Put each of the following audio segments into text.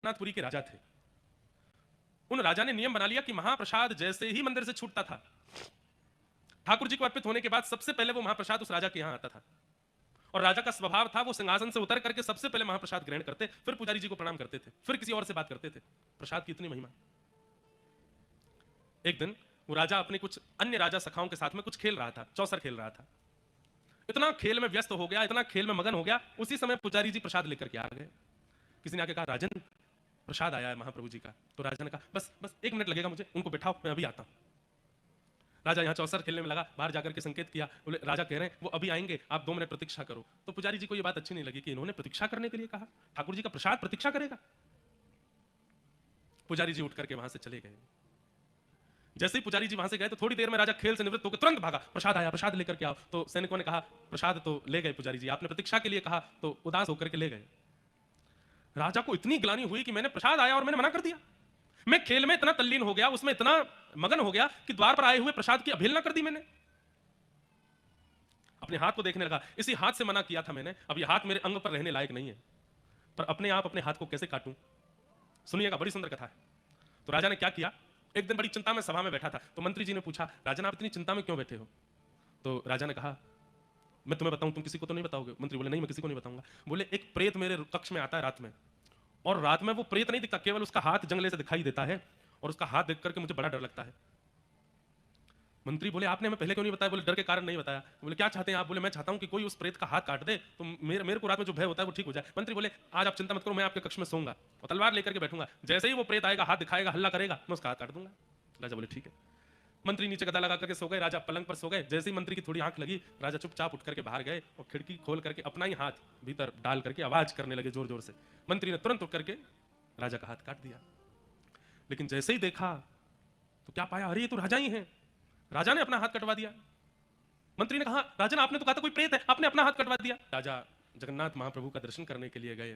जगन्नाथपुरी के राजा थे। उन राजा ने नियम बना लिया कि महाप्रसाद जैसे ही मंदिर से छूटता था, ठाकुर जी को अर्पित होने के बाद सबसे पहले वो महाप्रसाद उस राजा के यहां आता था। और राजा का स्वभाव था वो सिंहासन से उतर करके सबसे पहले महाप्रसाद ग्रहण करते, फिर पुजारी जी को प्रणाम करते थे, फिर किसी और से बात करते थे। प्रसाद की इतनी महिमा। एक दिन वो राजा अपने कुछ अन्य राजा सखाओं के साथ में कुछ खेल रहा था, चौसर खेल रहा था। इतना खेल में व्यस्त हो गया, इतना खेल में मगन हो गया, उसी समय पुजारी जी प्रसाद लेकर के आ गए। किसी ने आके कहा, राजन प्रसाद आया है महाप्रभु जी का। तो राजा ने कहा, बस बस 1 मिनट लगेगा मुझे, उनको बिठाओ, मैं अभी आता हूं। राजा यहाँ चौसर खेलने में लगा, बाहर जाकर के संकेत किया, बोले राजा कह रहे हैं वो अभी आएंगे, आप 2 मिनट प्रतीक्षा करो। तो पुजारी जी को ये बात अच्छी नहीं लगी कि इन्होंने प्रतीक्षा करने के लिए कहा, ठाकुर जी का प्रसाद प्रतीक्षा करेगा। पुजारी जी उठ करके वहां से चले गए। जैसे ही पुजारी जी वहां से गए तो थोड़ी देर में राजा खेल से निवृत्त होकर तुरंत भागा, प्रसाद आया, प्रसाद लेकर के आओ। तो सैनिकों ने कहा, प्रसाद तो ले गए पुजारी जी, आपने प्रतीक्षा के लिए कहा तो उदास होकर के ले गए। राजा को इतनी ग्लानि हुई कि मैंने प्रसाद आया और मैंने मना कर दिया। मैं खेल में इतना तल्लीन हो गया, उसमें इतना मगन हो गया कि द्वार पर आए हुए प्रसाद की अवहेलना कर दी मैंने। अपने हाथ को देखने लगा, इसी हाथ से मना किया था मैंने, अब यह हाथ मेरे अंग पर रहने लायक नहीं है, पर अपने आप अपने हाथ को कैसे काटूं। सुनिएगा, बड़ी सुंदर कथा है। तो राजा ने क्या किया, एक दिन बड़ी चिंता में सभा में बैठा था, तो मंत्री जी ने पूछा, राजन आप इतनी चिंता में क्यों बैठे हो। तो राजा ने कहा, मैं तुम्हें बताऊं, तुम किसी को तो नहीं बताओगे। मंत्री बोले, नहीं मैं किसी को नहीं बताऊंगा। बोले, एक प्रेत मेरे कक्ष में आता है रात में, और रात में वो प्रेत नहीं दिखता, केवल उसका हाथ जंगले से दिखाई देता है, और उसका हाथ देख करके मुझे बड़ा डर लगता है। मंत्री बोले, आपने हमें पहले क्यों नहीं बताया। बोले, डर के कारण नहीं बताया। बोले, क्या चाहते हैं आप। बोले, मैं चाहता हूं कि कोई उस प्रेत का हाथ काट दे तो मेरे को रात में जो भय होता है वो ठीक हो जाए। मंत्री बोले, आज आप चिंता मत करो, मैं आपके कक्ष में सोऊंगा और तलवार लेकर के बैठूंगा, जैसे ही वो प्रेत आएगा, हाथ दिखाएगा, हल्ला करेगा, मैं उसका हाथ काट दूंगा। राजा बोले, ठीक है। मंत्री नीचे गदा लगा करके सो गए, राजा पलंग पर सो गए। जैसे ही मंत्री की थोड़ी आंख लगी, राजा चुपचाप उठ करके बाहर गए और खिड़की खोल करके अपना ही हाथ भीतर डाल करके आवाज करने लगे जोर जोर से। मंत्री ने तुरंत उठ करके राजा का हाथ काट दिया। लेकिन जैसे ही देखा तो क्या पाया, अरे ये तो राजा ही हैं। राजा ने अपना हाथ कटवा दिया। मंत्री ने कहा, राजन आपने तो कहा था कोई प्रेत है, आपने अपना हाथ कटवा दिया। राजा जगन्नाथ महाप्रभु का दर्शन करने के लिए गए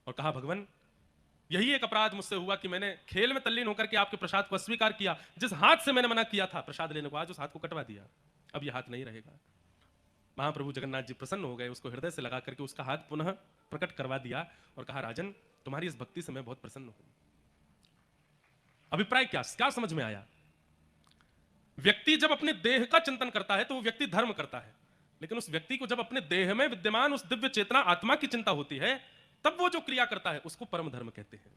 और कहा, भगवान यही एक अपराध मुझसे हुआ कि मैंने खेल में तल्लीन होकर के आपके प्रसाद को अस्वीकार किया। जिस हाथ से मैंने मना किया था प्रसाद लेने को, आज उस हाथ को कटवा दिया, अब यह हाथ नहीं रहेगा। महाप्रभु जगन्नाथ जी प्रसन्न हो गए, उसको हृदय से लगा करके उसका हाथ पुनः प्रकट करवा दिया और कहा, राजन तुम्हारी इस भक्ति से मैं बहुत प्रसन्न हूं। अभिप्राय क्या समझ में आया। व्यक्ति जब अपने देह का चिंतन करता है तो वो व्यक्ति धर्म करता है, लेकिन उस व्यक्ति को जब अपने देह में विद्यमान उस दिव्य चेतना आत्मा की चिंता होती है, तब वो जो क्रिया करता है उसको परम धर्म कहते हैं।